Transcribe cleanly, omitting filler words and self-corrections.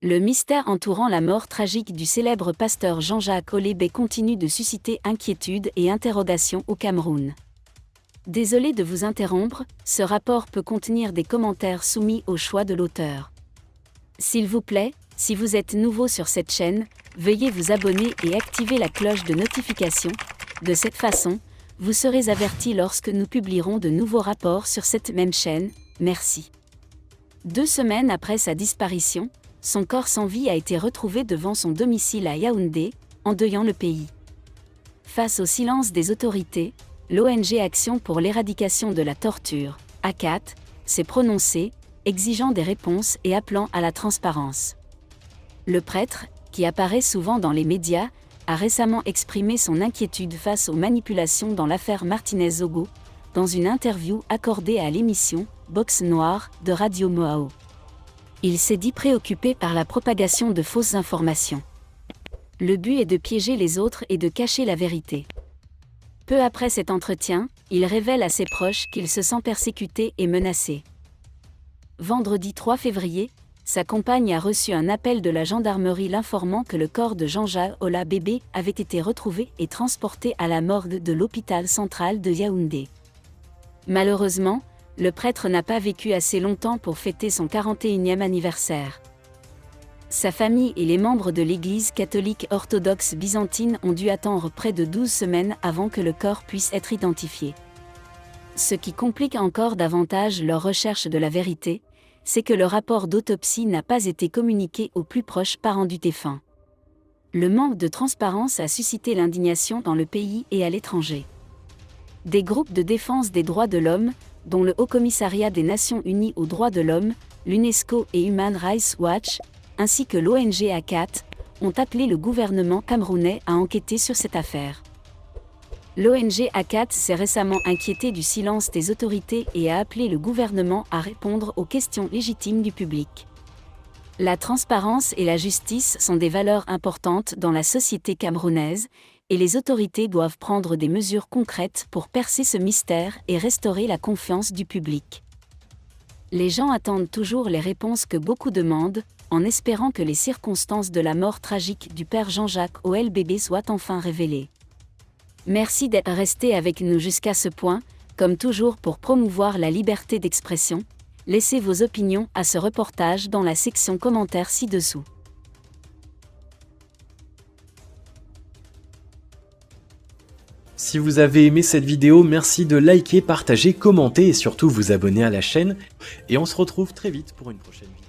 Le mystère entourant la mort tragique du célèbre pasteur Jean-Jacques Olébé continue de susciter inquiétudes et interrogations au Cameroun. Désolé de vous interrompre, ce rapport peut contenir des commentaires soumis au choix de l'auteur. S'il vous plaît, si vous êtes nouveau sur cette chaîne, veuillez vous abonner et activer la cloche de notification. De cette façon, vous serez averti lorsque nous publierons de nouveaux rapports sur cette même chaîne. Merci. 2 semaines après sa disparition, son corps sans vie a été retrouvé devant son domicile à Yaoundé, endeuillant le pays. Face au silence des autorités, l'ONG Action pour l'éradication de la torture, ACAT, s'est prononcée, exigeant des réponses et appelant à la transparence. Le prêtre, qui apparaît souvent dans les médias, a récemment exprimé son inquiétude face aux manipulations dans l'affaire Martinez-Zogo, dans une interview accordée à l'émission Box Noire de Radio Moao. Il s'est dit préoccupé par la propagation de fausses informations. Le but est de piéger les autres et de cacher la vérité. Peu après cet entretien, il révèle à ses proches qu'il se sent persécuté et menacé. Vendredi 3 février, sa compagne a reçu un appel de la gendarmerie l'informant que le corps de Jean-Jacques Olébé avait été retrouvé et transporté à la morgue de l'hôpital central de Yaoundé. Malheureusement, le prêtre n'a pas vécu assez longtemps pour fêter son 41e anniversaire. Sa famille et les membres de l'Église catholique orthodoxe byzantine ont dû attendre près de 12 semaines avant que le corps puisse être identifié. Ce qui complique encore davantage leur recherche de la vérité, c'est que le rapport d'autopsie n'a pas été communiqué aux plus proches parents du défunt. Le manque de transparence a suscité l'indignation dans le pays et à l'étranger. Des groupes de défense des droits de l'homme, dont le Haut-Commissariat des Nations Unies aux droits de l'homme, l'UNESCO et Human Rights Watch, ainsi que l'ONG ACAT, ont appelé le gouvernement camerounais à enquêter sur cette affaire. L'ONG ACAT s'est récemment inquiétée du silence des autorités et a appelé le gouvernement à répondre aux questions légitimes du public. La transparence et la justice sont des valeurs importantes dans la société camerounaise, et les autorités doivent prendre des mesures concrètes pour percer ce mystère et restaurer la confiance du public. Les gens attendent toujours les réponses que beaucoup demandent, en espérant que les circonstances de la mort tragique du père Jean-Jacques Olébé soient enfin révélées. Merci d'être resté avec nous jusqu'à ce point, comme toujours pour promouvoir la liberté d'expression. Laissez vos opinions à ce reportage dans la section commentaires ci-dessous. Si vous avez aimé cette vidéo, merci de liker, partager, commenter et surtout vous abonner à la chaîne. Et on se retrouve très vite pour une prochaine vidéo.